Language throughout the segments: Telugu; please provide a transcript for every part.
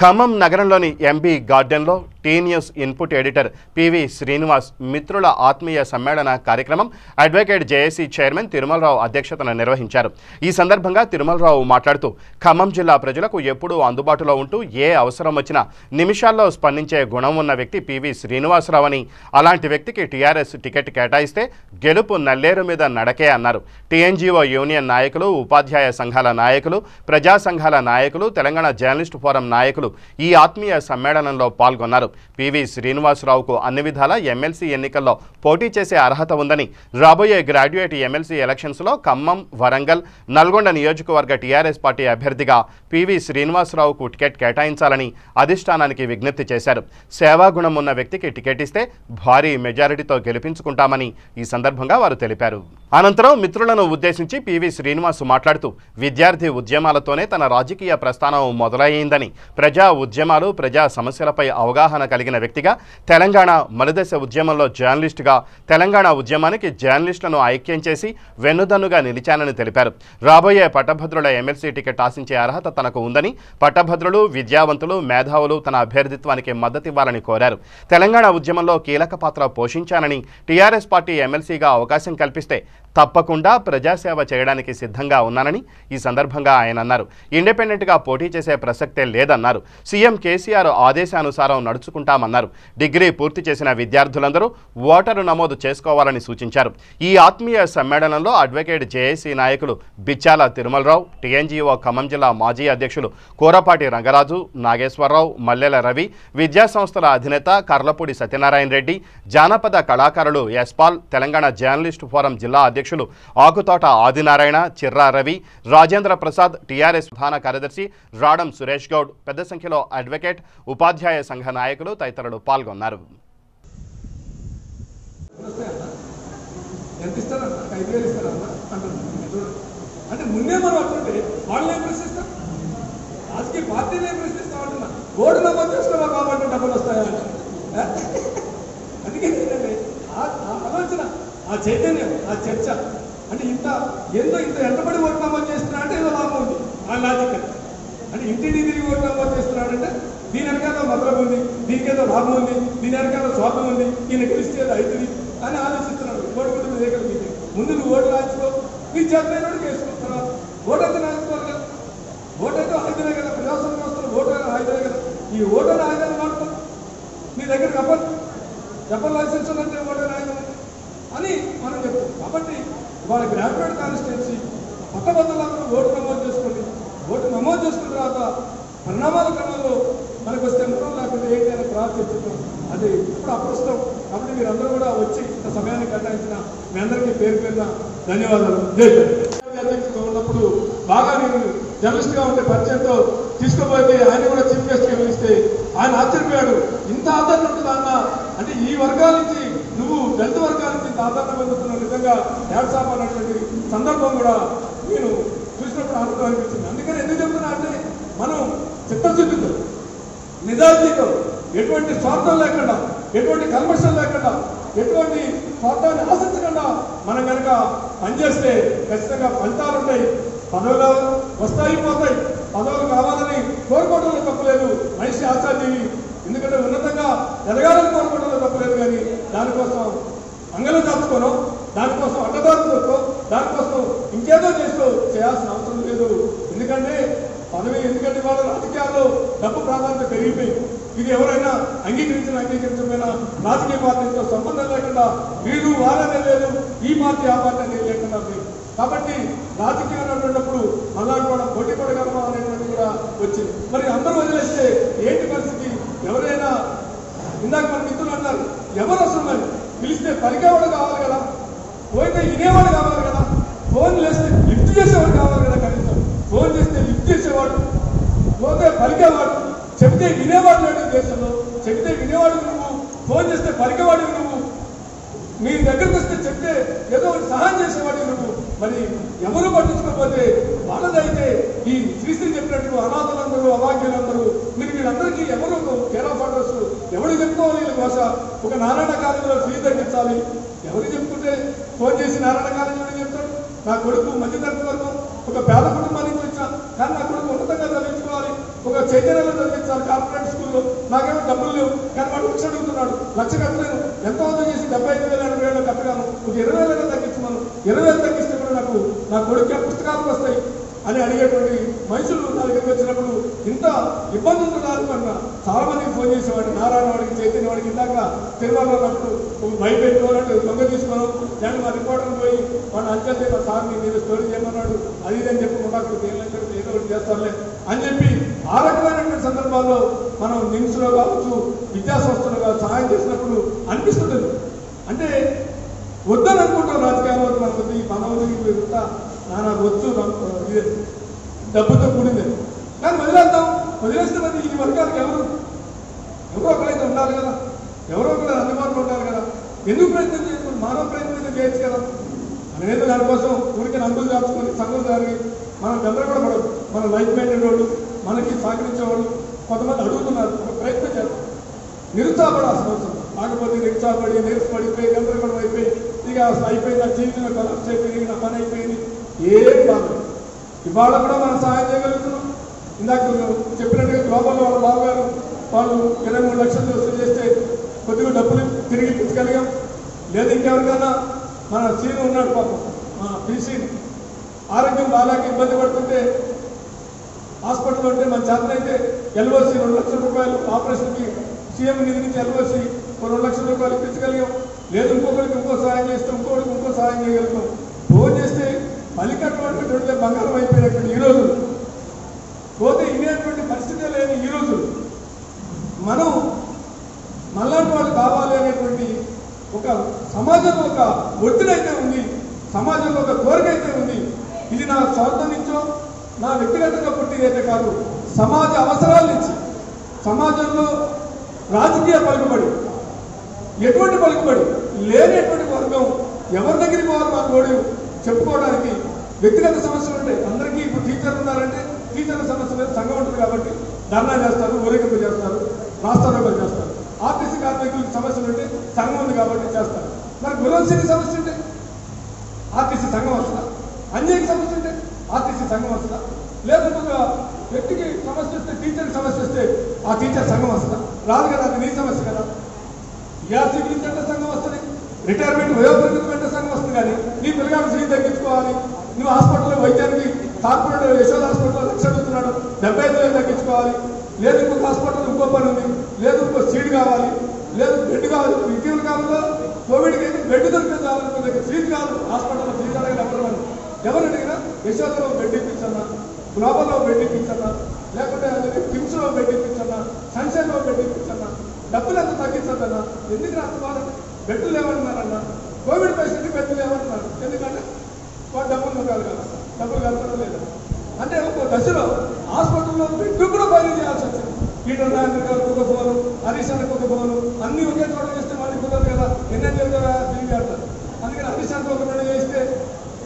ఖమ్మం నగరంలోని ఎంబీ గార్డెన్లో T news input editor PV Srinivas మిత్రుల ఆత్మీయ సమ్మేళన కార్యక్రమం అడ్వకేట్ జేఏసీ చైర్మన్ తిరుమలరావు అధ్యక్షతన నిర్వహించారు. ఈ సందర్భంగా తిరుమలరావు మాట్లాడుతూ ఖమ్మం జిల్లా ప్రజలకు ఎప్పుడూ అందుబాటులో ఉంటూ ఏ అవసరం వచ్చినా నిమిషాల్లో స్పందించే గుణం ఉన్న వ్యక్తి పివి శ్రీనివాసరావు అని, అలాంటి వ్యక్తికి టీఆర్ఎస్ టికెట్ కేటాయిస్తే గెలుపు నల్లేరు మీద నడకే అన్నారు. టీఎన్జీఓ యూనియన్ నాయకులు, ఉపాధ్యాయ సంఘాల నాయకులు, ప్రజా సంఘాల నాయకులు, తెలంగాణ జర్నలిస్టు ఫోరం నాయకులు ఈ ఆత్మీయ సమ్మేళనంలో పాల్గొన్నారు. పివి శ్రీనివాసరావుకు అన్ని విధాల ఎమ్మెల్సీ ఎన్నికల్లో పోటీ చేసే అర్హత ఉందని, రాబోయే గ్రాడ్యుయేట్ ఎమ్మెల్సీ ఎలక్షన్స్లో ఖమ్మం, వరంగల్, నల్గొండ నియోజకవర్గ టీఆర్ఎస్ పార్టీ అభ్యర్థిగా పివి శ్రీనివాసరావుకు టికెట్ కేటాయించాలని అధిష్టానానికి విజ్ఞప్తి చేశారు. సేవాగుణం ఉన్న వ్యక్తికి టికెట్ ఇస్తే భారీ మెజారిటీతో గెలిపించుకుంటామని ఈ సందర్భంగా వారు తెలిపారు. అనంతరం మిత్రులను ఉద్దేశించి పివి శ్రీనివాస్ మాట్లాడుతూ విద్యార్థి ఉద్యమాలతోనే తన రాజకీయ ప్రస్థానం మొదలయ్యిందని, ప్రజా ఉద్యమాలు, ప్రజా సమస్యలపై అవగాహన కలిగిన వ్యక్తిగా, తెలంగాణ మలిదశ ఉద్యమంలో జర్నలిస్టుగా తెలంగాణ ఉద్యమానికి జర్నలిస్టులను ఐక్యం చేసి వెన్నుదన్నుగా నిలిచానని తెలిపారు. రాబోయే పట్టభద్రుల ఎమ్మెల్సీ టికెట్ ఆశించే అర్హత తనకు ఉందని, పట్టభద్రులు, విద్యావంతులు, మేధావులు తన అభ్యర్థిత్వానికి మద్దతివ్వాలని కోరారు. తెలంగాణ ఉద్యమంలో కీలక పాత్ర పోషించానని, టీఆర్ఎస్ పార్టీ ఎమ్మెల్సీగా అవకాశం కల్పిస్తే తప్పకుండా ప్రజాసేవ చేయడానికి సిద్ధంగా ఉన్నానని ఈ సందర్భంగా ఆయన అన్నారు. ఇండిపెండెంట్గా పోటీ చేసే ప్రసక్తే లేదన్నారు. సీఎం కేసీఆర్ ఆదేశానుసారం నడుచుకుంటామన్నారు. డిగ్రీ పూర్తి చేసిన విద్యార్థులందరూ ఓటరు నమోదు చేసుకోవాలని సూచించారు. ఈ ఆత్మీయ సమ్మేళనంలో అడ్వకేట్ జేఏసీ నాయకులు బిచ్చాల తిరుమలరావు, టీఎన్జీఓ ఖమ్మం జిల్లా మాజీ అధ్యక్షులు కూరపాటి రంగరాజు, నాగేశ్వరరావు, మల్లెల రవి, విద్యాసంస్థల అధినేత కర్లపూడి సత్యనారాయణ రెడ్డి, జానపద కళాకారులు యశ్పాల్, తెలంగాణ జర్నలిస్టు ఫోరం జిల్లా అధ్యక్షులు ఆకుతోట ఆదినారాయణ, చిర్రా రవి, రాజేంద్ర ప్రసాద్, టీఆర్ఎస్ ప్రధాన కార్యదర్శి రాడం సురేష్ గౌడ్, పెద్ద సంఖ్యలో అడ్వకేట్, ఉపాధ్యాయ సంఘ నాయకులు తదితరులు పాల్గొన్నారు. ఆ చైతన్యం, ఆ చర్చ అంటే ఇంత ఎంతబడి ఓటు నమోదు చేస్తున్నా అంటే ఏదో లాభం ఉంది. ఆ లాజిక్ అంటే ఇంటిని తిరిగి ఓటు నమోదు చేస్తున్నాడంటే దీని వెనకాల మతలం ఉంది, దీనికి ఏదో లాభం ఉంది, దీని వెనకాల స్వార్థం ఉంది, ఈయన గెలిస్తే ఏదో అవుతుంది అని ఆలోచిస్తున్నాడు. ఓటు కూడా వేయగలిగింది. ముందు నువ్వు ఓటు రాయించుకో, నీ చేతనైన వేసుకుంటున్నా. ఓటు అయితే రాయించుకోవాలి కదా, ఓటు అయితే ఆయుధమే కదా, ప్రజాస్వామ్య వ్యవస్థలో ఓటు ఆయుధమే కదా. ఈ ఓటు ఆయుధాన్ని వాడుకో, నీ దగ్గర చెప్పల్ లైసెన్స్ అంటే ఓటు ఆయుధం అని మనం చెప్తాం. కాబట్టి ఇవాళ గ్రాడ్యుయేట్ కాన్స్టిట్యున్సీ పట్టభద్రులందరూ ఓటు నమోదు చేసుకోండి. ఓటు నమోదు చేసుకున్న తర్వాత పరిణామాల క్రమంలో మనకు వస్తే ముఖం లేకుండా ఏంటి అనే తర్వాత చెప్తున్నాం. అది ఇప్పుడు అప్రస్తుతం. కాబట్టి మీరందరూ కూడా వచ్చి ఇంత సమయాన్ని కేటాయించిన మీ అందరికీ పేరు పేరున ధన్యవాదాలు. అధ్యక్షుడు ఉన్నప్పుడు బాగా నేను జర్నలిస్ట్గా ఉండే పరిచయంతో తీసుకుపోతే ఆయన కూడా చీఫ్ గెస్ట్గా పిలిస్తే ఆయన ఆశ్చర్యపోయాడు. ఇంత ఆదరణ ఉంటుందా అన్న, అంటే ఈ వర్గాల నుంచి నువ్వు దళిత వర్గాల నుంచి ఇంత ఆదరణ పొందుతున్న నిజంగా హ్యాట్సాప్ అన్నటువంటి సందర్భం కూడా నేను చూసినప్పుడు ఆనందం అనిపించింది. అందుకని ఎందుకు చెప్తున్నా అంటే మనం చిత్తశుద్ధితో, నిజాయితీతో, ఎటువంటి స్వార్థం లేకుండా, ఎటువంటి కల్మషం లేకుండా, ఎటువంటి స్వార్థాన్ని ఆశించకుండా మనం కనుక పనిచేస్తే ఖచ్చితంగా ఫలితాలు ఉంటాయి. పదవులు వస్తాయి పోతాయి. పదవులు కావాలని కోరుకోవడంలో తప్పలేదు. మనిషి ఆశాజీవి. ఎందుకంటే ఉన్నతంగా ఎదగాలని కోరుకోవడంలో తప్పలేదు. కానీ దానికోసం అంగలు దాచుకోను, దానికోసం అడ్డదారులతో, దానికోసం ఇంకేదో చేయాల్సిన అవసరం లేదు. ఎందుకంటే వాళ్ళ రాజకీయాల్లో డబ్బు ప్రాధాన్యత పెరిగిపోయింది. ఇది ఎవరైనా అంగీకరించకపోయినా రాజకీయ పార్టీతో సంబంధం లేకుండా వీరు వారనే లేదు, ఈ పార్టీ ఆ పార్టీ అనేది లేకుండా లేదు. కాబట్టి రాజకీయాలు ఉన్నప్పుడు మళ్ళా కూడా పోటీ పడగలమా అనేటువంటి కూడా వచ్చింది. మరి అందరూ వదిలేస్తే ఏంటి పరిస్థితి? ఎవరైనా ఇందాక మన మిత్రులు అన్నారు, ఎవరు అవసరం పిలిస్తే పలికేవాడు కావాలి కదా, పోయితే వినేవాడు కావాలి కదా, ఫోన్ చేస్తే లిఫ్ట్ చేసేవాడు కావాలి కదా. కనీసం ఫోన్ చేస్తే లిఫ్ట్ చేసేవాడు, పోతే పలికేవాడు, చెబితే వినేవాడు లేడు దేశంలో. చెబితే వినేవాడు నువ్వు, ఫోన్ చేస్తే పలికేవాడు నువ్వు, మీ దగ్గరకు వస్తే చెప్తే ఏదో సహాయం చేసేవాడు నువ్వు. మరి ఎవరు పట్టించుకోకపోతే వాళ్ళదైతే ఈ శ్రీశ్రీ చెప్పినట్టు అనాథలందరూ, అభాగ్యులందరూ వీళ్ళందరికీ ఎవరు కేర్ ఆఫ్ అడ్రస్ ఎవరు చెప్పుకోవాలి? వీళ్ళ భాష ఒక నారాయణ కాలేజీలో ఫీజు తగ్గించాలి. ఎవరు చెప్పుకుంటే ఫోన్ చేసి నారాయణ కాలేజీలో చెప్తాడు, నా కొడుకు మధ్యతరగతి వర్గం ఒక పేద కుటుంబానికి వచ్చా, కానీ నా కొడుకు ఉన్నతంగా చదివించుకోవాలి, ఒక చైతన్యంలో చదివించాలి కార్పొరేట్ స్కూల్లో, నాకేమో డబ్బులు లేవు కానీ వాడు లక్ష అడుగుతున్నాడు, లక్ష కట్టలేను, ఎంతో చేసి 75,000 80,000 కట్టగాను, ఒక 20,000 తగ్గించి మనం 20,000 తగ్గిస్తే కూడా నాకు నా కొడుకు పుస్తకాలకు వస్తాయి అని అడిగేటువంటి మనుషులు నా దగ్గరికి వచ్చినప్పుడు ఇంత ఇబ్బంది ఉంటుందా అనుకున్నా. చాలా మందికి ఫోన్ చేసేవాడు, నారాయణ వాడికి, చైతన్య వాడికి, ఇందాక తిరుమలలో ఉన్నప్పుడు బయట పెట్టుకోవాలంటే దొంగ తీసుకోవడం, దాన్ని మా రిపోర్టర్ పోయి వాడు అంతే మా సార్ మీరు స్టోరీ చేయమన్నాడు అది అని చెప్పి ఉన్నప్పుడు ఏదో ఒకటి చేస్తారులే అని చెప్పి ఆ రకమైనటువంటి సందర్భాల్లో మనం నిమ్స్లో కావచ్చు, విద్యా సంస్థలో కావచ్చు సహాయం చేసినప్పుడు అనిపిస్తుంటుంది. అంటే వద్దని అనుకుంటాం రాజకీయాల్లో మనకు ఈ పదవులకి నానా వద్దు డబ్బుతో కూడింది కానీ వదిలేద్దాం. వదిలేస్తే మరి ఈ వర్గాలకు ఎవరో ఒకరైతే ఉండాలి కదా, ఎవరో ఒకరు అందుబాటులో ఉండాలి కదా. ఎందుకు ప్రయత్నం చేయకూడదు? మానవ ప్రయత్నం అయితే చేయొచ్చు కదా. మనమేదో దానికోసం ఊరికి నందులు దాచుకొని సంఘం దానికి మనం గందరగోళ పడదు. మన లైఫ్ మైండెడ్ వాళ్ళు, మనకి సహకరించేవాళ్ళు కొంతమంది అడుగుతున్నారు, ఒక ప్రయత్నం చేస్తాం. నిరుత్సాహపడాల్సిన అవసరం కాకపోతే నిరుత్సాహపడి నీరసపడిపోయి గందరగోళం అయిపోయి ఇక అయిపోయింది, నా జీవితంలో కొలాప్స్ అయిపోయింది, నా పని అయిపోయింది, ఏం కాదు. ఇవాళ కూడా మనం సహాయం చేయగలుగుతున్నాం. ఇందాక చెప్పినట్టుగా గ్లోబల్ వాళ్ళ బావగారు వాళ్ళు 23 లక్షలు వసూలు చేస్తే కొద్దిగా డబ్బులు తిరిగి ఇప్పించగలిగాం. లేదా ఇంకెవరికైనా మన సీను ఉన్నాడు పాపం, మా పీసీని ఆరోగ్యం బాగాలేక ఇబ్బంది పడుతుంటే హాస్పిటల్ ఉంటే మన చేతనైతే ఎల్ఓసి 2 లక్షల రూపాయలు ఆపరేషన్కి సీఎం నిధి నుంచి ఎల్ఓసి 2 లక్షల రూపాయలు ఇప్పించగలిగాం. లేదు ఇంకొకరికి ఇంకో సహాయం చేస్తే ఇంకొకరికి ఇంకో సహాయం చేయగలుగుతాం. ఫోన్ చేస్తే పలికటువంటి బంగారం అయిపోయినటువంటి ఈ రోజులు పోతే ఇనేటువంటి పరిస్థితే లేని ఈ రోజులు మనం మళ్ళాంటి వాళ్ళు కావాలి అనేటువంటి ఒక సమాజంలో ఒక ఒత్తిడి అయితే ఉంది, సమాజంలో ఒక కోరిక అయితే ఉంది. ఇది నా స్వార్థం నుంచో నా వ్యక్తిగతంగా పుట్టినైతే కాదు, సమాజ అవసరాల నుంచి, సమాజంలో రాజకీయ పలుకుబడి, ఎటువంటి పలుకుబడి లేనటువంటి వర్గం ఎవరి దగ్గరికి పోవాలి మా కోడి చెప్పుకోవడానికి వ్యక్తిగత సమస్యలు ఉంటాయి. అందరికీ ఇప్పుడు టీచర్లు ఉన్నారంటే టీచర్ల సమస్య లేదు, సంఘం ఉంటుంది కాబట్టి ధర్నా చేస్తారు, ఊరేగింపు చేస్తారు, రాస్తారోకలు చేస్తారు. ఆర్టీసీ కార్మికులకి సమస్యలు ఉంటే సంఘం ఉంది కాబట్టి చేస్తారు. మరి గురవలసిన సమస్య ఉంటే ఆర్టీసీ సంఘం వస్తుందా? అంజయ్యకి సమస్య ఉంటే ఆర్టీసీ సంఘం వస్తుందా? లేదు ఒక వ్యక్తికి సమస్య వస్తే, టీచర్కి సమస్య వస్తే ఆ టీచర్ సంఘం వస్తుందా? రాదు కదా, అది నీ సమస్య కదా. ఈఆర్సీ గురించి అంటే సంఘం వస్తుంది, రిటైర్మెంట్ వయోపరిమితి అంటే సంఘం వస్తుంది. కానీ నీ పిల్లగాడు ఫీజు తగ్గించుకోవాలి, నువ్వు హాస్పిటల్లో వైద్యానికి కార్పొరేట్ యశోద హాస్పిటల్లో 1,00,000 అడుగుతున్నాడు, 75,000 తగ్గించుకోవాలి. లేదు ఇంకొక హాస్పిటల్ ఇంకో పని ఉంది, లేదు ఇంకో సీట్ కావాలి, లేదు బెడ్ కావాలి. ఇటీవల కాలంలో కోవిడ్కి అయితే బెడ్ దొరికితే చాలనుకునే సీట్ కావాలి, హాస్పిటల్లో సీట్ అడగని ఎవరు అడిగినా యశోదలో బెడ్ ఇప్పించన్నా, గ్లోబల్లో బెడ్ ఇప్పించన్నా, లేకుంటే కిమ్స్లో బెడ్ ఇప్పించన్నా, సన్షైన్లో బెడ్ ఇప్పించన్నా, డబ్బులు ఎంత తగ్గించద్దన్నా. ఎందుకు అంత బాధ? బెడ్లు లేవంటున్నారన్నా, కోవిడ్ పేషెంట్కి బెడ్లు లేవంటున్నారు. ఎందుకంటే వాడు డబ్బులు కాదు కదా, డబ్బులు కలపడం లేదు. అంటే ఒక దశలో హాస్పిటల్లో బెడ్ కూడా బయలు చేయాల్సి వచ్చింది. ఈటర్ నాయకుడు గారికి ఒక ఫోను, హరీష్ అన్నకు ఒక ఫోను, అన్ని ఒకే చోట చేస్తే మళ్ళీ కుదరదు కదా, ఎన్నెన్ని చెప్తారా ఫీల్ చేస్తారు. అందుకని హరీష్ అన్నకు ఒక 2 చేస్తే,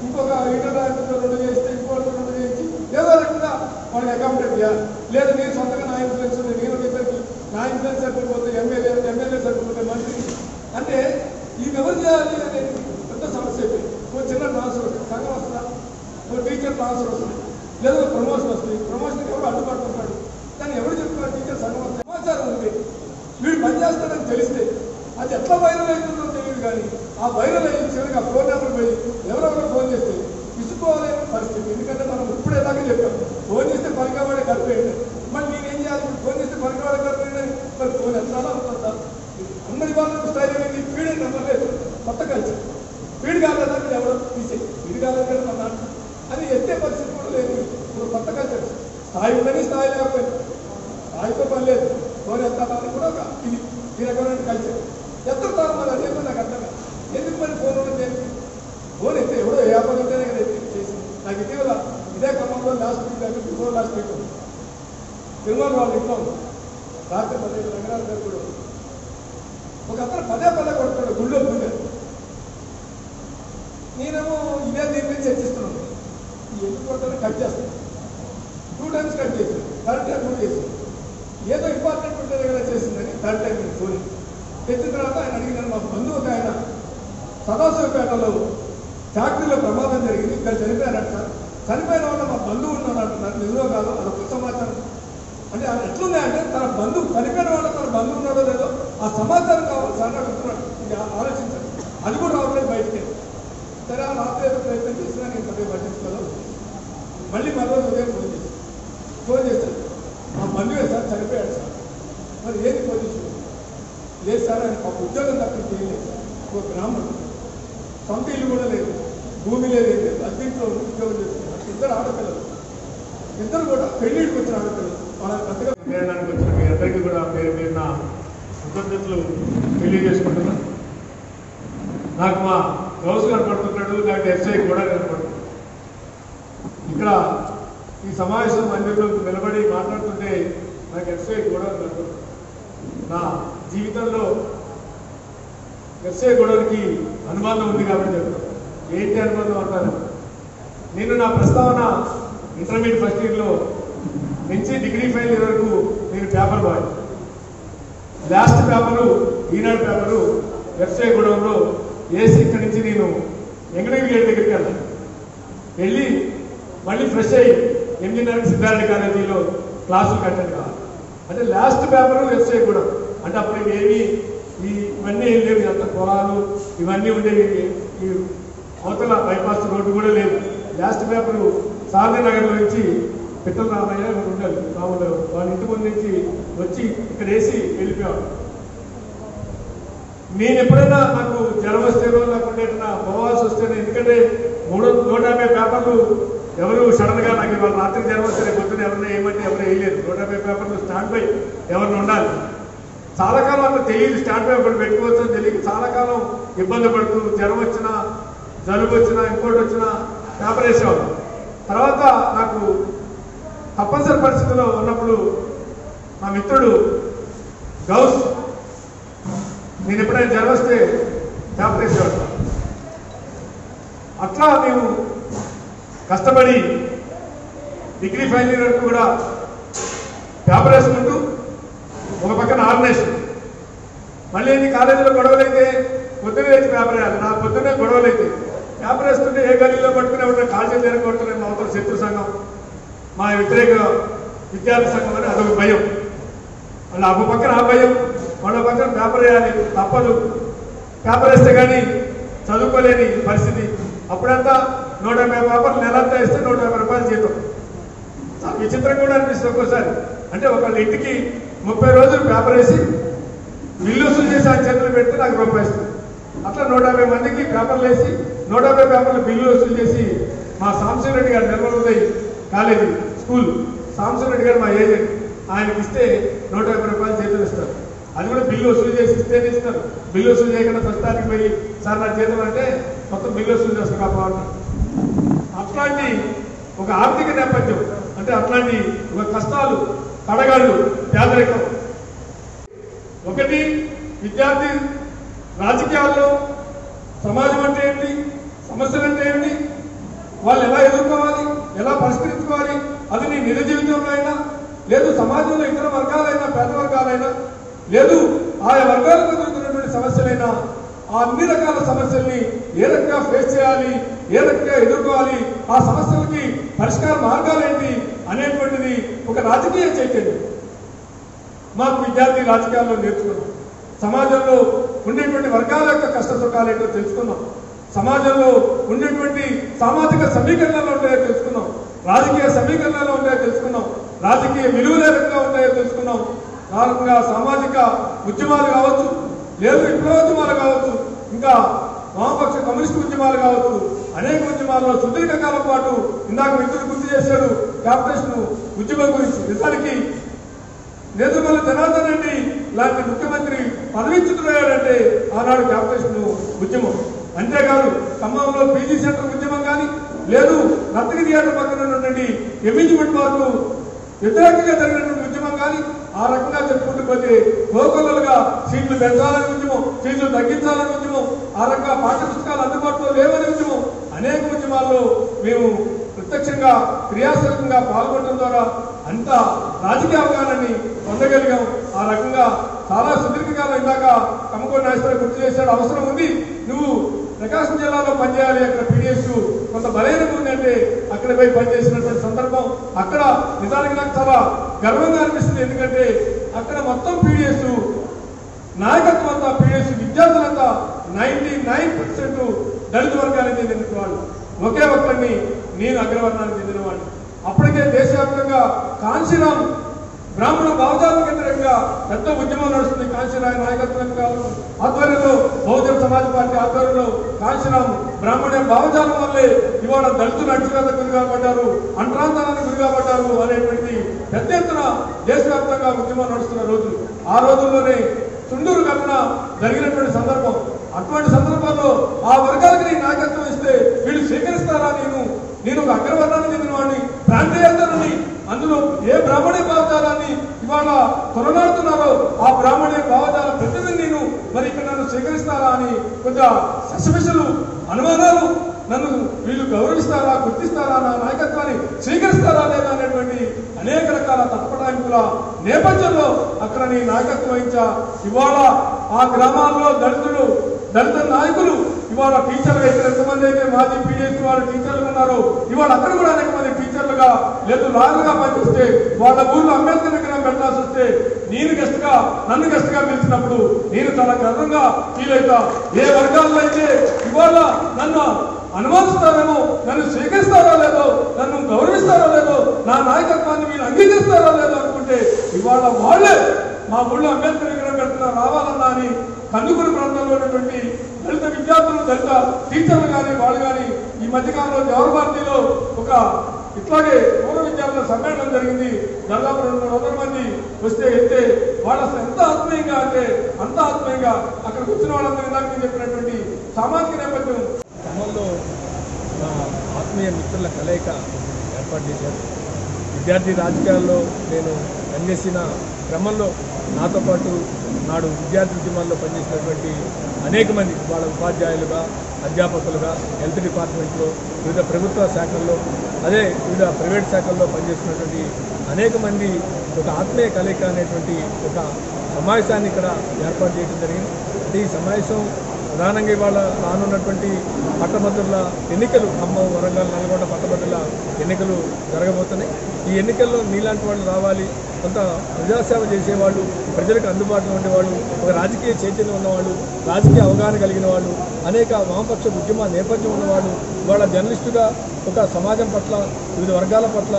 ఇంకొక ఈటర్ నాయకుడితో 2 చేస్తే, ఇంకొకటి 2 చేయించి ఏదో రకంగా వాళ్ళకి అకామిడేట్ చేయాలి. లేదు నేను సొంతంగా నా ఇన్ఫ్లుయెన్స్ ఉంది, నేను ఇద్దరికి నా ఇన్ఫ్లుయెన్స్ సరిపోతే ఎమ్మెల్యే సరిపోతే మంత్రి అంటే ఈ ఎవరు చేయాలి అనేది పెద్ద సమస్య అయిపోయింది. ఒక చిన్న ట్రాన్స్ఫర్ వస్తుంది, సంఘం వస్తుందా? ఒక టీచర్ ట్రాన్స్ఫర్ వస్తుంది, లేదా ఒక ప్రమోషన్ వస్తుంది. ప్రమోషన్కి ఎవరు అడ్డుపడుతుంటాడు, కానీ ఎవరు చెప్తున్నారు టీచర్ సంఘం వస్తుంది. సమాచారం ఉంది, వీడు పనిచేస్తాడని తెలిస్తే అది ఎట్లా వైరల్ అవుతుందో తెలియదు. కానీ ఆ వైరల్ అయిన చివరికి ఆ ఫోన్ నెంబర్ పోయి ఎవరెవరో ఫోన్ చేస్తే విసుకోవాలనే పరిస్థితి. ఎందుకంటే మనం ఇప్పుడే దాకా చెప్పాం, ఫోన్ చేస్తే పనికావాడే కలిపేయండి. మళ్ళీ నేనేం చేయాలి? ఫోన్ చేస్తే పనికావాడే కలిపేయండి. మరి ఫోన్ ఎట్లా అవుతుందా? అందరి వాళ్ళకు స్థాయి ఫీడ్ నెంబర్ లేదు, కొత్త కల్చర్. ఫీడ్ కాలేదా మీరు ఎవరో తీసేయి, ఫీడ్ కాలేదు కదా మన దాంట్లో అది ఎత్తే పరిస్థితి కూడా లేదు. ఇప్పుడు కొత్త కల్చర్, స్థాయి ఉందని స్థాయి లేకపోయింది, స్థాయితో పని లేదు. ఫోన్ ఎత్తాలని కూడా ఒక ఈ రకమైన కల్చర్ ఎత్తుతారు. మరి అదేమో నాకు అర్థం కాదు. ఎందుకు మరి ఫోన్ ఉన్నది? ఫోన్ ఎత్తే ఎవడో ఏ ఆపద ఉంటేనే కదా చేసింది. నాకు ఇటీవల ఇదే క్రమంలో last week before last week Tirumala వాళ్ళ ఇంట్లో రాత్రి 15 రంగనాథ్ గారు కూడా ఒక అతను పదే కొడతాడు గుళ్ళో పూజ. నేనేమో ఇదే దీని మీద చర్చిస్తున్నాను. ఎందుకు కొడతాను? కట్ చేస్తాను. 2 times కట్ చేశాను, 3rd time కూడా చేశాను. ఏదో ఇంపార్టెంట్ ఉంటే కదా చేసిందని 3rd time నేను ఫోన్ తెచ్చిన తర్వాత ఆయన అడిగినాను. మా బంధువు ఒక ఆయన సదాశివపేటలో ఫ్యాక్టరీలో ప్రమాదం జరిగింది, ఇక్కడ చనిపోయారంట సార్. చనిపోయిన వల్ల మా బంధువు ఉన్నాడు అంటున్నారు. నిజమో కాదు అదొక సమాచారం అంటే ఎట్లున్నాయంటే తన బంధువు చనిపోయిన వాళ్ళు తన బంధువు ఉన్నాడో లేదో ఆ సమాచారం కావాలి సార్ అడుగుతున్నాడు. ఇది ఆలోచించాలి. అది కూడా రావట్లేదు బయటికి. సరే ఆ రాత్రి ఏదో ప్రయత్నం చేసినా నేను పెద్దగా పట్టించుకోలేదు. మళ్ళీ మరో ఉదయం ఫోన్ చేశాను. మా బంధువే సార్ చనిపోయాడు సార్. మరి ఏది పొజిషన్ లేదు సార్, ఆయన ఒక ఉద్యోగం తప్పి చేయలేదు సార్. ఒక బ్రాహ్మణుడు, సొంత ఇల్లు కూడా లేదు, భూమి లేదు, అద్దెంట్లో ఉద్యోగం చేస్తున్నారు. ఇద్దరు ఆడపిల్లలు, ఇద్దరు కూడా పెళ్లికి వచ్చిన ఆడపిల్లలు. వాళ్ళ పెద్దగా చేయడానికి వచ్చిన మీ అందరికీ కూడా మీరు నా కృతజ్ఞతలు తెలియజేసుకుంటున్నాను. నాకు మా గౌస్ కనపడుతున్నాడు, నాకు ఎస్ఐ కూడా కనపడుతుంది. ఇక్కడ ఈ సమావేశం మందిరంలో నిలబడి మాట్లాడుతుంటే నాకు ఎస్ఐ కూడా కనపడుతుంది. నా జీవితంలో ఎస్ఐ గొడవలకి అనుబంధం ఉంది కాబట్టి చెప్తాను. ఏంటి అనుబంధం అంటారు? నేను నా ప్రస్తావన ఇంటర్మీడియట్ ఫస్ట్ ఇయర్లో నుంచి డిగ్రీ ఫైనల్ ఇయర్ వరకు నేను పేపర్ బాయ్. లాస్ట్ పేపరు ఈనాడు పేపరు ఎస్ఐ గొడవలో ఏసీ ఇక్కడి నుంచి నేను వెంకటగిరి గేట్ దగ్గరికి వెళ్ళాను. వెళ్ళి మళ్ళీ ఫ్రెష్ అయ్యి 8:30 సిద్ధార్థ కాలేజీలో క్లాసులు అటెండ్ కావాలి. అంటే లాస్ట్ పేపరు ఎస్ఐ గొడవ. అంటే అప్పుడు ఏమి ఇవన్నీ ఏం లేవు, అంత పొలాలు ఇవన్నీ ఉండేవి. ఈ అవతల బైపాస్ రోడ్డు కూడా లేదు. లాస్ట్ పేపరు సారథి నగర్లో నుంచి పిట్టల రామయ్య ఉండాలి రాములు, వాళ్ళ ఇంటి ముందు నుంచి వచ్చి ఇక్కడ వేసి వెళ్ళిపోయాడు. నేను ఎప్పుడైనా నాకు జ్వరం వస్తేనో లేకుంటే పోవాల్సి వస్తేనే, ఎందుకంటే 150 పేపర్లు ఎవరు సడన్ గా నాకు ఇవాళ రాత్రి జ్వరం వస్తే పొద్దున ఎవరైనా ఏమంటే ఎవరు వేయలేదు. 150 పేపర్లు స్టాండ్ బై ఎవరిని ఉండాలి. చాలా కాలం అంత తెలియదు, స్టాండ్ బై ఒకటి పెట్టుకోవచ్చు అని తెలియదు. చాలా కాలం ఇబ్బంది పడుతూ జ్వరం వచ్చినా, జలుబు వచ్చినా, ఇంకోటి వచ్చినా పేపర్ వేసేవాళ్ళు. తర్వాత నాకు తప్పనిసరి పరిస్థితుల్లో ఉన్నప్పుడు నా మిత్రుడు గౌస్ నేను ఎప్పుడైనా జ్వరం వస్తే పేపర్ వేసేవాడు. అట్లా మేము కష్టపడి డిగ్రీ ఫైనల్ ఇయర్ వరకు కూడా పేపర్ వేసుకుంటూ ఒక పక్కన ఆర్గనైజేషన్. మళ్ళీ ఏంటి కాలేజీలో గొడవలు అయితే పొద్దున్నే వేసి పేపర్ వేయాలి. నా పొద్దున్నే గొడవలు అయితే పేపర్ వేస్తుంటే ఏ గల్లీలో పట్టుకునే ఉంటారు, కాలేజీలు తిరగొడుతున్నాయి. మా అవతల శత్రు సంఘం, మా వ్యతిరేక విద్యార్థి సంఘం అని అదొక భయం. మళ్ళీ ఒక పక్కన ఆ భయం, మరో పక్కన పేపర్ వేయాలి, తప్పదు. పేపర్ వేస్తే కానీ చదువుకోలేని పరిస్థితి. అప్పుడంతా 150 పేపర్లు నెలంతా వేస్తే 150 రూపాయలు జీతం. చాలా విచిత్రం కూడా అనిపిస్తుంది ఒక్కోసారి. అంటే ఒకళ్ళ ఇంటికి 30 రోజులు పేపర్ వేసి బిల్లు వసూలు చేసి ఆ చేతులు పెడితే నాకు రూపాయి ఇస్తుంది. అట్లా 150 మందికి పేపర్లు వేసి 150 పేపర్లు బిల్లు వసూలు చేసి మా సాంబశివ రెడ్డి గారు నిర్మల్ ఉదయ్ కాలేజీ స్కూల్ సాంబశివ రెడ్డి గారు మా ఏజెంట్, ఆయనకి ఇస్తే 150 రూపాయలు చేతులు ఇస్తారు. అది కూడా బిల్లు వసూలు చేసి ఇస్తేనే ఇస్తారు. బిల్లు వసూలు చేయకుండా ప్రస్తుతానికి పోయి సార్ నా చేతులు అంటే మొత్తం బిల్లు వసూలు చేస్తారు కాబట్టి. అట్లాంటి ఒక ఆర్థిక నేపథ్యం, అంటే అట్లాంటి ఒక కష్టాలు, కడగాళ్ళు, పేదరికం. ఒకటి విద్యార్థి రాజకీయాల్లో సమాజం అంటే ఏంటి, సమస్యలు అంటే ఏంటి, వాళ్ళు ఎలా ఎదుర్కోవాలి, ఎలా పరిష్కరించుకోవాలి, అది నీ నిజ జీవితంలో అయినా లేదు, సమాజంలో ఇతర వర్గాలైనా, పేద వర్గాలైనా లేదు, ఆయా వర్గాలకు ఎదుర్కొన్నటువంటి సమస్యలైనా ఆ అన్ని రకాల సమస్యల్ని ఏ రకంగా ఫేస్ చేయాలి, ఏ రకంగా ఎదుర్కోవాలి, ఆ సమస్యలకి పరిష్కార మార్గాలు ఏంటి అనేటువంటిది ఒక రాజకీయ చైతన్యం మాకు విద్యార్థి రాజకీయాల్లో నేర్చుకున్నాం. సమాజంలో ఉండేటువంటి వర్గాల యొక్క కష్ట సుఖాలు ఏంటో తెలుసుకున్నాం. సమాజంలో ఉండేటువంటి సామాజిక సమీకరణలు ఉంటాయో తెలుసుకున్నాం. రాజకీయ సమీకరణలు ఉంటాయో తెలుసుకున్నాం. రాజకీయ విలువలు ఏ రకంగా ఉంటాయో తెలుసుకున్నాం. ఆ రకంగా సామాజిక ఉద్యమాలు కావచ్చు, లేదు విప్లవోద్యమాలు కావచ్చు, ఇంకా వామపక్ష కమ్యూనిస్టు ఉద్యమాలు కావచ్చు, అనేక ఉద్యమాల్లో సుదీర్ఘకాలం పాటు ఇందాక మిత్రుడు గుర్తు చేశాడు క్యాపిటేషన్ ఉద్యమం గురించి. నిజానికి నేదురుమల్లి జనార్దన్ రెడ్డి లాంటి ముఖ్యమంత్రి పదవిచ్యుతుడయ్యాడంటే ఆనాడు క్యాపిటేషన్ ఉద్యమం. అంతేకాదు ఖమ్మంలో పీజీ సెంటర్ ఉద్యమం కానీ, లేదు రత్నగిరి థియేటర్ పక్కన ఉన్నటువంటి ఎమ్యూజ్మెంట్ పార్కు వ్యతిరేకంగా జరిగినటువంటి ఉద్యమం కానీ, ఆ రకంగా చెప్పుకుంటూ పోతే లోకల్గా సీట్లు పెంచాలని ఉద్యమం, ఫీజులు తగ్గించాలని ఉద్యమం, ఆ రకంగా పాఠ్యపుస్తకాలు అందుబాటులో లేవని ఉద్యమం, అనేక ఉద్యమాల్లో మేము ప్రత్యక్షంగా క్రియాశీలకంగా పాల్గొనడం ద్వారా అంత రాజకీయ అవగాహనని పొందగలిగాం. ఆ రకంగా చాలా సుదీర్ఘకాలం ఇందాక కమ్మకోటి నాగేశ్వరరావు గుర్తు చేశాడు, అవసరం ఉంది, నువ్వు ప్రకాశం జిల్లాలో పనిచేయాలి, అక్కడ పీడిఎస్ కొంత బలహీనంగా ఉంది అంటే అక్కడ పోయి పనిచేసినటువంటి సందర్భం అక్కడ నిజానికి నాకు చాలా గర్వంగా అనిపిస్తుంది. ఎందుకంటే అక్కడ మొత్తం పీడిఎస్ నాయకత్వం అంతా పీడిఎస్ విద్యార్థులంతా 99% దళిత వర్గానికి చెందిన వాళ్ళు. ఒకే ఒక్కరిని నేను అగ్రవర్ణానికి చెందిన వాడిని. అప్పటికే దేశవ్యాప్తంగా కాంశీరామ్ బ్రాహ్మణ భావజాలకు వ్యతిరేకంగా పెద్ద ఉద్యమం నడుస్తుంది. కాంశీరామ్ నాయకత్వం ఆధ్వర్యంలో బహుజన సమాజ్ పార్టీ ఆధ్వర్యంలో కాంశీరామ్ బ్రాహ్మణ భావజాలం వల్లే ఇవాళ దళితులు అణచివేతకు గురి కాబడ్డారు, అంటరాంతరానికి గురి కాబడ్డారు అనేటువంటి పెద్ద ఎత్తున దేశవ్యాప్తంగా ఉద్యమం నడుస్తున్న రోజులు. ఆ రోజుల్లోనే చుండూరు ఘటన జరిగినటువంటి సందర్భం. అటువంటి సందర్భంలో ఆ వర్గాలకు నేను నాయకత్వం ఇస్తే వీళ్ళు స్వీకరిస్తారా? నేను ఒక అగ్రవర్ణానికి చెందిన వాడిని, ప్రాంతీయేతరుని, అందులో ఏ బ్రాహ్మణ్య భావజాలాన్ని ఇవాళ కొనలాడుతున్నారో ఆ బ్రాహ్మణ్య భావజాల ప్రతినిధి నేను మరి ఇక్కడ నన్ను స్వీకరిస్తారా అని కొంచెం సస్పెషలు అనుమానాలు, నన్ను వీళ్ళు గౌరవిస్తారా, గుర్తిస్తారా, నా నాయకత్వాన్ని స్వీకరిస్తారా లేదా అనేటువంటి అనేక రకాల తత్పటాయింపుల నేపథ్యంలో అక్కడ నీ నాయకత్వం వహించా. ఇవాళ ఆ గ్రామాల్లో దళిత నాయకులు ఇవాళ టీచర్లు అయితే ఎంతమంది అయితే మాజీ పీడిఎస్ వాళ్ళు టీచర్లు ఉన్నారో ఇవాళ అక్కడ కూడా అనేక మంది టీచర్లుగా లేదు లాయర్లుగా పనిచేస్తే వాళ్ళ ఊర్లో అంబేద్కర్ విగ్రహం పెట్టాల్సి వస్తే నన్ను గెస్ట్ గా పిలిచినప్పుడు నేను చాలా గర్వంగా ఫీల్ అవుతా. ఏ వర్గాల్లో అయితే ఇవాళ నన్ను అనుమానిస్తారేమో, నన్ను స్వీకరిస్తారో లేదో, నన్ను గౌరవిస్తారో లేదో, నా నాయకత్వాన్ని వీళ్ళు అంగీకరిస్తారో లేదో అనుకుంటే ఇవాళ వాళ్ళే మా ఊళ్ళో అంబేద్కర్ విగ్రహం పెడుతున్నా రావాలన్నా అని కందుకూరు ప్రాంతంలో ఉన్నటువంటి దళిత విద్యార్థులు, దళిత టీచర్లు కానీ వాళ్ళు కానీ ఈ మధ్యకాలంలో జవహర్భారతిలో ఒక ఇట్లాగే పూర్వ విద్యార్థుల సమ్మేళనం జరిగింది. దాదాపు 200 మంది వస్తే వెళ్తే వాళ్ళు అసలు ఎంత ఆత్మీయంగా అంటే అంత ఆత్మీయంగా అక్కడికి వచ్చిన వాళ్ళందరూ ఇందాక చెప్పినటువంటి సామాజిక నేపథ్యం క్రమంలో ఆత్మీయ మిత్రుల కలయిక ఏర్పాటు చేశారు. విద్యార్థి రాజకీయాల్లో నేను పనిచేసిన క్రమంలో నాతో పాటు నాడు విద్యార్థి ఉద్యమాల్లో పనిచేసినటువంటి అనేక మంది వాళ్ళ ఉపాధ్యాయులుగా, అధ్యాపకులుగా, హెల్త్ డిపార్ట్మెంట్లో, వివిధ ప్రభుత్వ శాఖల్లో, అదే వివిధ ప్రైవేట్ శాఖల్లో పనిచేస్తున్నటువంటి అనేక మంది ఒక ఆత్మీయ కలయిక అనేటువంటి ఒక సమావేశాన్ని ఇక్కడ ఏర్పాటు చేయడం జరిగింది. అంటే ఈ సమావేశం ప్రధానంగా ఇవాళ రానున్నటువంటి పట్టభద్రుల ఎన్నికలు, ఖమ్మం, వరంగల్, నల్గొండ పట్టభద్రుల ఎన్నికలు జరగబోతున్నాయి. ఈ ఎన్నికల్లో మీలాంటి వాళ్ళు రావాలి, కొంత ప్రజాసేవ చేసేవాళ్ళు, ప్రజలకు అందుబాటులో ఉండేవాళ్ళు, ఒక రాజకీయ చైతన్యం ఉన్నవాళ్ళు, రాజకీయ అవగాహన కలిగిన వాళ్ళు, అనేక వామపక్ష ఉద్యమ నేపథ్యం ఉన్నవాళ్ళు, వాళ్ళ జర్నలిస్టుగా ఒక సమాజం పట్ల, వివిధ వర్గాల పట్ల,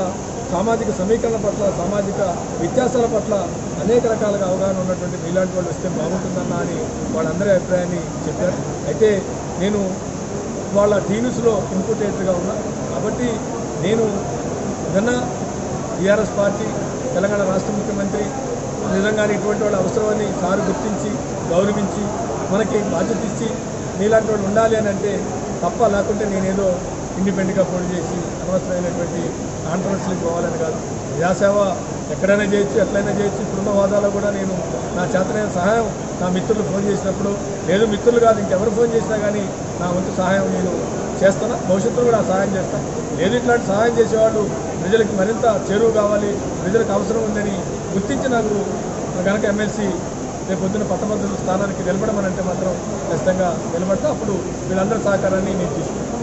సామాజిక సమీకరణ పట్ల, సామాజిక వ్యత్యాసాల పట్ల అనేక రకాలుగా అవగాహన ఉన్నటువంటి మీలాంటి వాళ్ళు వస్తే బాగుంటుందన్న అని వాళ్ళందరి అభిప్రాయాన్ని చెప్పారు. అయితే నేను వాళ్ళ టీన్యూస్లో ఇన్పుట్ ఎడిటర్గా ఉన్నా కాబట్టి నేను నిన్న టీఆర్ఎస్ పార్టీ, తెలంగాణ రాష్ట్ర ముఖ్యమంత్రి నిజంగానే ఇటువంటి వాళ్ళ అవసరమని సారు గుర్తించి గౌరవించి మనకి బాధ్యత ఇచ్చి మీలాంటి వాళ్ళు ఉండాలి అని అంటే తప్ప, లేకుంటే నేనేదో ఇండిపెండెంట్గా పోటీ చేసి అనవసరమైనటువంటి కాంట్రవర్సీలకు పోవాలని కాదు. ప్రజాసేవ ఎక్కడైనా చేయొచ్చు, ఎట్లయినా చేయొచ్చు. ఇప్పుడున్న హోదాలో కూడా నేను నా చేతనైన సహాయం నా మిత్రులు ఫోన్ చేసినప్పుడు, లేదు మిత్రులు కాదు ఇంకెవరు ఫోన్ చేసినా కానీ నా వంతు సహాయం నేను చేస్తాను, భవిష్యత్తులో కూడా సహాయం చేస్తాను. లేదు ఇట్లాంటి సహాయం చేసేవాళ్ళు ప్రజలకు మరింత చేరువు కావాలి, ప్రజలకు అవసరం ఉందని గుర్తించి నాకు కనుక ఎమ్మెల్సీ రేపు పొద్దున పట్టభద్రుల స్థానానికి నిలబడమనంటే మాత్రం ఖచ్చితంగా నిలబడతా. అప్పుడు వీళ్ళందరి సహకారాన్ని నేను తీసుకుంటాను.